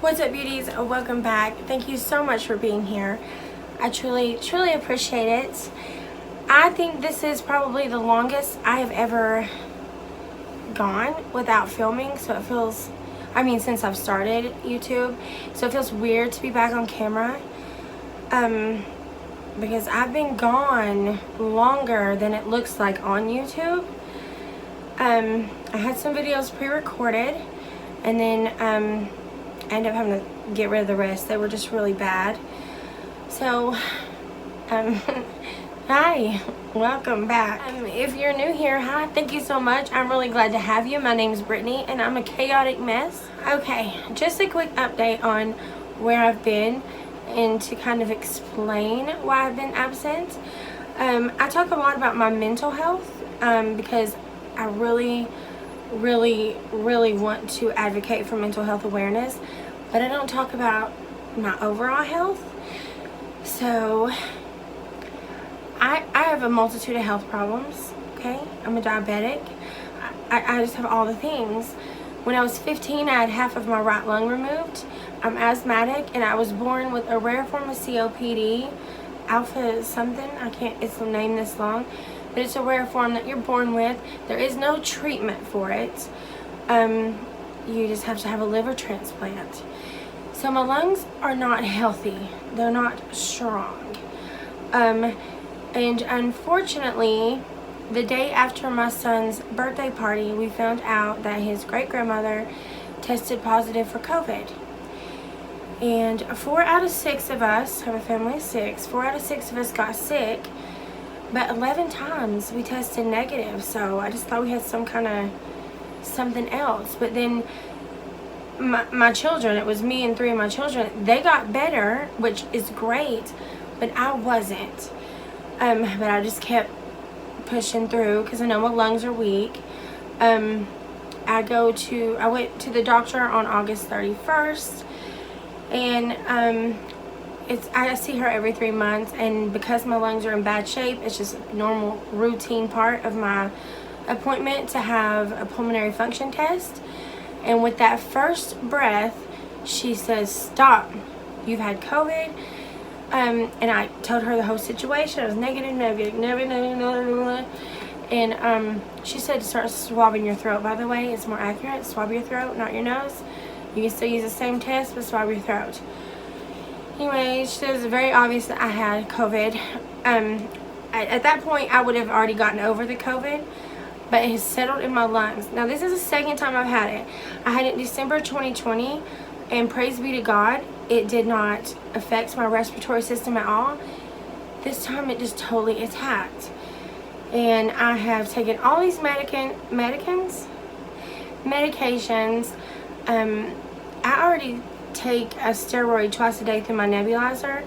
What's up, beauties? Welcome back. Thank you so much for being here. I truly appreciate it. I think this is probably the longest I have ever gone without filming, so it feels, since I've started YouTube, so it feels weird to be back on camera, because I've been gone longer than it looks like on YouTube. I had some videos pre-recorded, and then I ended up having to get rid of the rest. They were just really bad. So, hi, welcome back. If you're new here, hi, thank you so much. I'm really glad to have you. My name's Brittany, and I'm a chaotic mess. Okay, just a quick update on where I've been and to kind of explain why I've been absent. I talk a lot about my mental health because I really want to advocate for mental health awareness, but I don't talk about my overall health. So I have a multitude of health problems. Okay, I'm a diabetic. I just have all the things. When I was 15, I had half of my right lung removed. I'm asthmatic, and I was born with a rare form of COPD, alpha something. It's name this long. But it's a rare form that you're born with. There is no treatment for it. You just have to have a liver transplant. So my lungs are not healthy. They're not strong. And unfortunately, the day after my son's birthday party, we found out that his great-grandmother tested positive for COVID. And 4 out of 6 of us, I have a family of 6, 4 out of 6 of us got sick. But 11 times we tested negative, so I just thought we had something else. But then my children, it was me and 3 of my children, they got better, which is great, but I wasn't. But I just kept pushing through because I know my lungs are weak. I went to the doctor on August 31st, and I see her every 3 months, and because my lungs are in bad shape, it's just a normal routine part of my appointment to have a pulmonary function test. And with that first breath, she says, "Stop, you've had COVID." And I told her the whole situation. I was negative. And she said to start swabbing your throat. By the way, it's more accurate. Swab your throat, not your nose. You can still use the same test, but swab your throat. Anyway, she said it was very obvious that I had COVID. At that point, I would have already gotten over the COVID, but it has settled in my lungs. Now, this is the second time I've had it. I had it in December 2020, and praise be to God, it did not affect my respiratory system at all. This time, it just totally attacked. And I have taken all these medications. I already take a steroid twice a day through my nebulizer,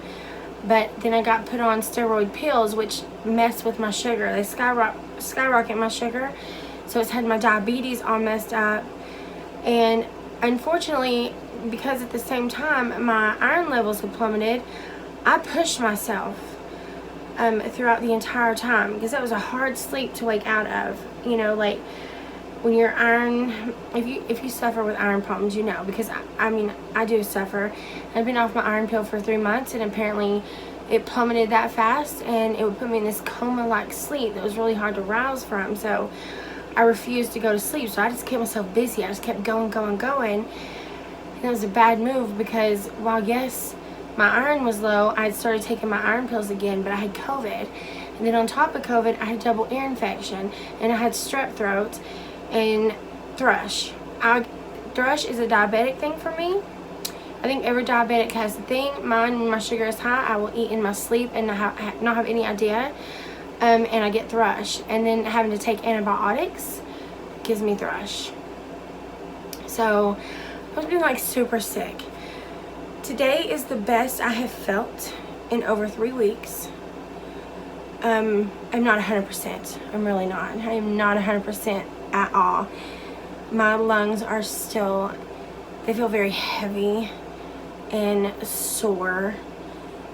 but then I got put on steroid pills, which mess with my sugar. They skyrocket my sugar, so it's had my diabetes all messed up. And unfortunately, because at the same time my iron levels have plummeted, I pushed myself throughout the entire time, because that was a hard sleep to wake out of. You know, like when your iron, if you suffer with iron problems, you know, because I do suffer. I've been off my iron pill for 3 months, and apparently it plummeted that fast, and it would put me in this coma-like sleep that was really hard to rouse from. So I refused to go to sleep, so I just kept myself busy. I just kept going. And it was a bad move, because while yes, my iron was low, I had started taking my iron pills again, but I had COVID. And then on top of COVID, I had double ear infection, and I had strep throat and thrush. Thrush is a diabetic thing for me. I think every diabetic has the thing. Mine, when my sugar is high, I will eat in my sleep and not have any idea. And I get thrush. And then having to take antibiotics gives me thrush. So I've been like super sick. Today is the best I have felt in over 3 weeks. I'm not 100%. I'm really not. I am not 100% at all. My lungs are still, they feel very heavy and sore,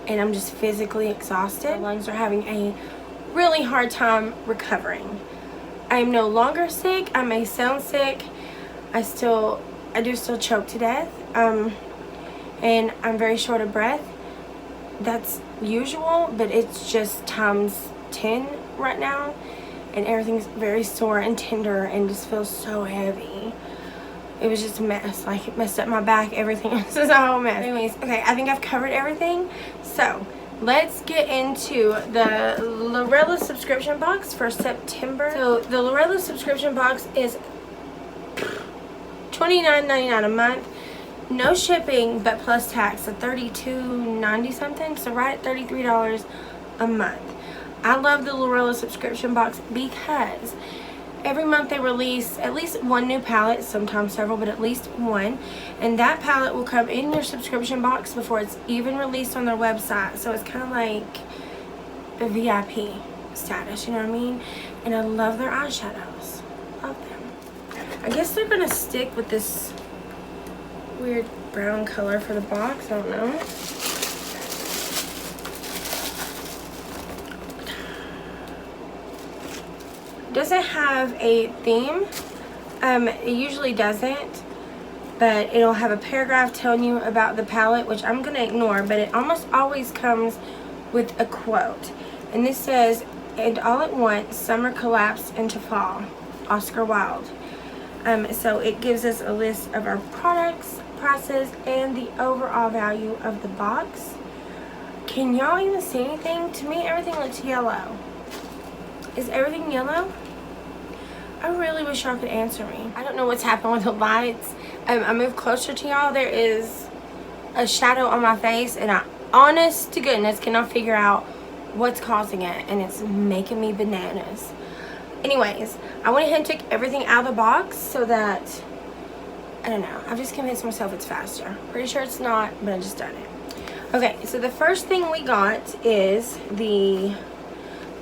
and I'm just physically exhausted. My lungs are having a really hard time recovering. I am no longer sick. I may sound sick. I do still choke to death. and I'm very short of breath. That's usual, but it's just times 10 right now, and everything's very sore and tender and just feels so heavy. It was just a mess. Like, it messed up my back. Everything else is a whole mess. Anyways, okay, I think I've covered everything. So, let's get into the Lurella subscription box for September. So, the Lurella subscription box is $29.99 a month. No shipping, but plus tax, so $32.90 something. So, right at $33 a month. I love the Lurella subscription box because every month they release at least one new palette, sometimes several, but at least one. And that palette will come in your subscription box before it's even released on their website. So it's kind of like a VIP status, you know what I mean? And I love their eyeshadows. Love them. I guess they're going to stick with this weird brown color for the box. I don't know. Doesn't have a theme. It usually doesn't, but it'll have a paragraph telling you about the palette, which I'm gonna ignore, but it almost always comes with a quote, and this says, "And all at once summer collapsed into fall." Oscar Wilde. So it gives us a list of our products, prices, and the overall value of the box. Can y'all even see anything? To me, everything looks yellow. Is everything yellow? I really wish y'all could answer me. I don't know what's happened with the lights. I moved closer to y'all. There is a shadow on my face, and I, honest to goodness, cannot figure out what's causing it, and it's making me bananas. Anyways, I went ahead and took everything out of the box so that, I don't know, I've just convinced myself it's faster. Pretty sure it's not, but I just done it. Okay, so the first thing we got is the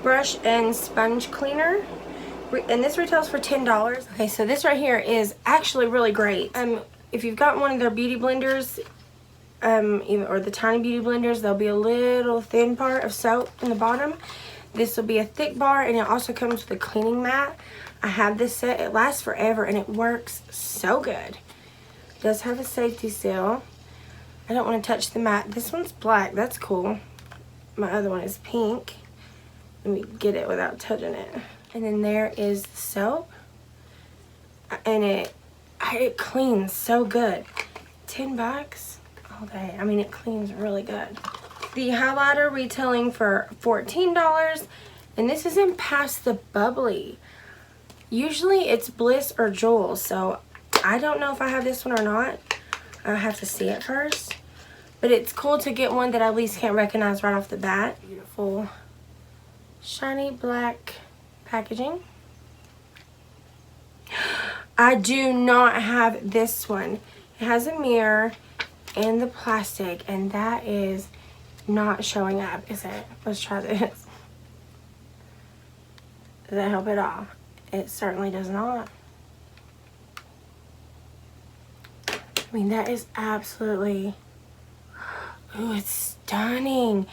brush and sponge cleaner, and this retails for $10. Okay, so this right here is actually really great. If you've got one of their beauty blenders, or the tiny beauty blenders, there'll be a little thin part of soap in the bottom. This will be a thick bar, and it also comes with a cleaning mat. I have this set. It lasts forever, and it works so good. It does have a safety seal. I don't want to touch the mat. This one's black. That's cool. My other one is pink. Let me get it without touching it. And then there is the soap, and it cleans so good. $10 all day. I mean, it cleans really good. The highlighter retailing for $14, and this is in Past the Bubbly. Usually it's Bliss or Jewel, so I don't know if I have this one or not. I'll have to see it first. But it's cool to get one that I at least can't recognize right off the bat. Beautiful shiny black packaging. I do not have this one. It has a mirror and the plastic, and that is not showing up, is it? Let's try this. Does that help at all? It certainly does not. I mean, that is absolutely, ooh, it's stunning.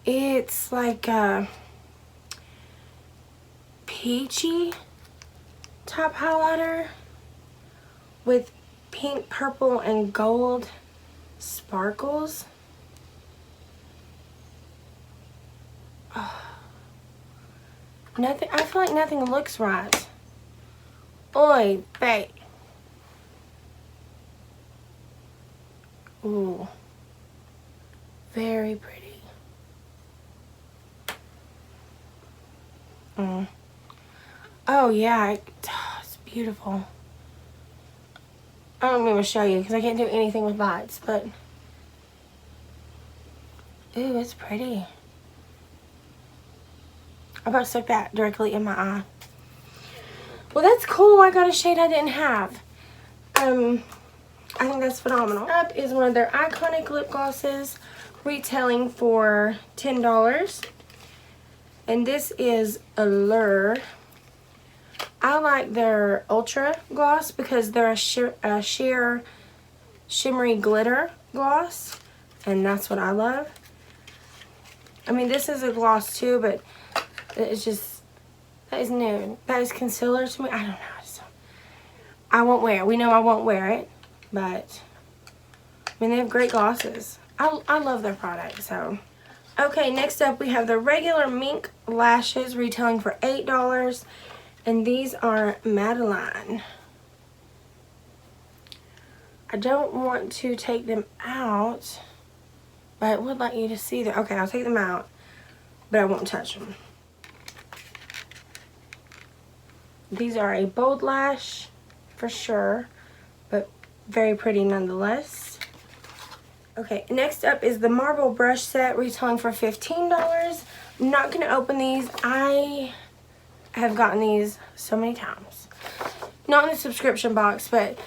It's like a peachy top highlighter with pink, purple, and gold sparkles. Oh. Nothing, I feel like nothing looks right. Oy vey. Ooh. Very pretty. Oh yeah, it's beautiful. I don't even show you because I can't do anything with lights, but ooh, it's pretty. I'm about to stick that directly in my eye. Well, that's cool. I got a shade I didn't have. I think that's phenomenal. Up is one of their iconic lip glosses, retailing for $10. And this is Allure. I like their Ultra Gloss because they're a sheer shimmery glitter gloss, and that's what I love. I mean, this is a gloss too, but it's just, that is nude. That is concealer to me. I don't know. I won't wear it. We know I won't wear it, but mean, they have great glosses. I love their products, so. Okay, next up we have the regular Mink Lashes retailing for $8. And these are Madeline. I don't want to take them out, but I would like you to see them. Okay, I'll take them out, but I won't touch them. These are a bold lash for sure, but very pretty nonetheless. Okay, next up is the marble brush set retailing for $15. I'm not going to open these. I have gotten these so many times. Not in the subscription box, but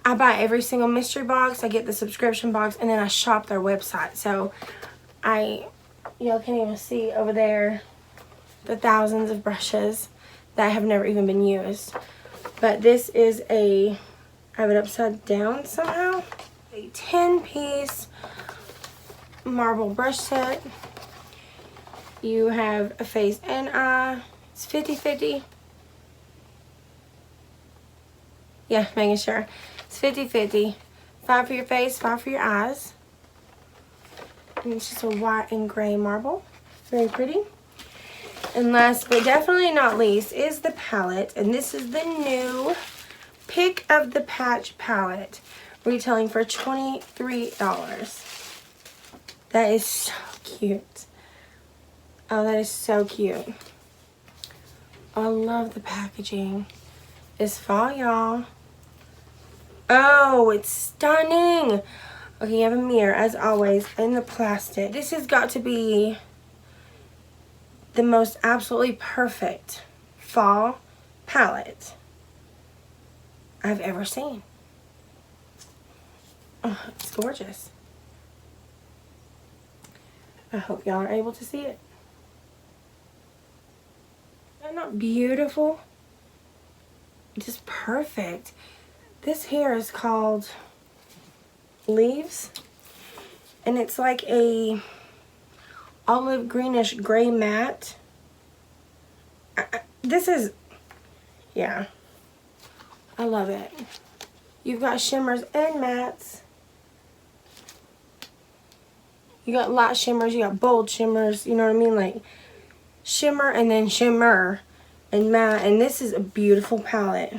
I buy every single mystery box. I get the subscription box, and then I shop their website. So y'all can't even see over there the thousands of brushes that have never even been used. But this is I have it upside down somehow. A 10-piece marble brush set. You have a face and eye. It's 50-50. Yeah, making sure. It's 50-50. 5 for your face, 5 for your eyes. And it's just a white and gray marble. Very pretty. And last but definitely not least is the palette. And this is the new Pick of the Patch palette, retailing for $23. That is so cute. Oh, that is so cute. I love the packaging. It's fall, y'all. Oh, it's stunning. Okay, you have a mirror, as always, in the plastic. This has got to be the most absolutely perfect fall palette I've ever seen. Oh, it's gorgeous. I hope y'all are able to see it. Isn't that beautiful? Just perfect. This here is called Leaves, and it's like a olive greenish gray matte. This is, yeah, I love it. You've got shimmers and mattes. You got light shimmers, you got bold shimmers, you know what I mean? Like shimmer and then shimmer and matte. And this is a beautiful palette.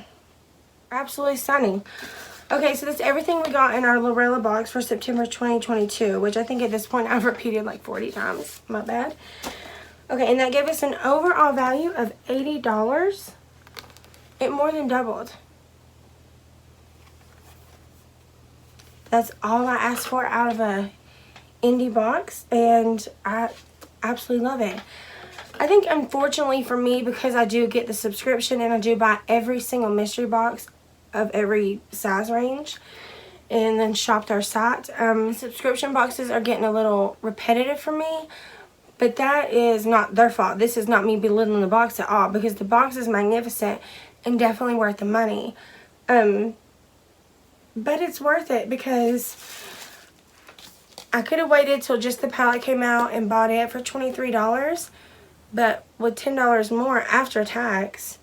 Absolutely stunning. Okay, so that's everything we got in our Lurella box for September 2022, which I think at this point I've repeated like 40 times. My bad. Okay, and that gave us an overall value of $80. It more than doubled. That's all I asked for out of a indie box, and I absolutely love it. I think unfortunately for me, because I do get the subscription and I do buy every single mystery box of every size range and then shop their site, subscription boxes are getting a little repetitive for me, but that is not their fault. This is not me belittling the box at all, because the box is magnificent and definitely worth the money. But it's worth it because I could have waited till just the palette came out and bought it for $23, but with $10 more after tax,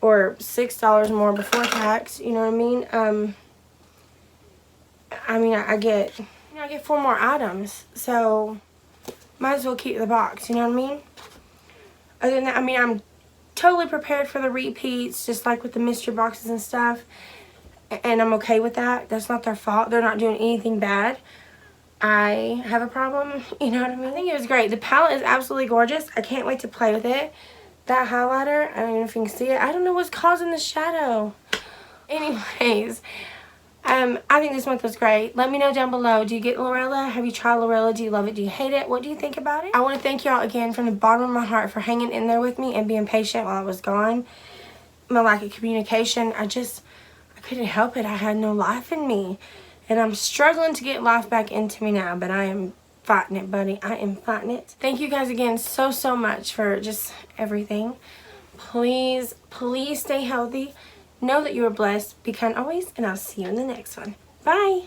or $6 more before tax, you know what I mean? I get 4 more items, so might as well keep the box, you know what I mean? Other than that, I mean, I'm totally prepared for the repeats, just like with the mystery boxes and stuff, and I'm okay with that. That's not their fault. They're not doing anything bad. I have a problem, you know what I mean? I think it was great. The palette is absolutely gorgeous. I can't wait to play with it. That highlighter, I don't know if you can see it. I don't know what's causing the shadow. Anyways, I think this month was great. Let me know down below. Do you get Lorella? Have you tried Lorella? Do you love it? Do you hate it? What do you think about it? I want to thank y'all again from the bottom of my heart for hanging in there with me and being patient while I was gone. My lack of communication, I couldn't help it. I had no life in me. And I'm struggling to get life back into me now, but I am fighting it, buddy. I am fighting it. Thank you guys again so much for just everything. Please stay healthy. Know that you are blessed. Be kind always, and I'll see you in the next one. Bye.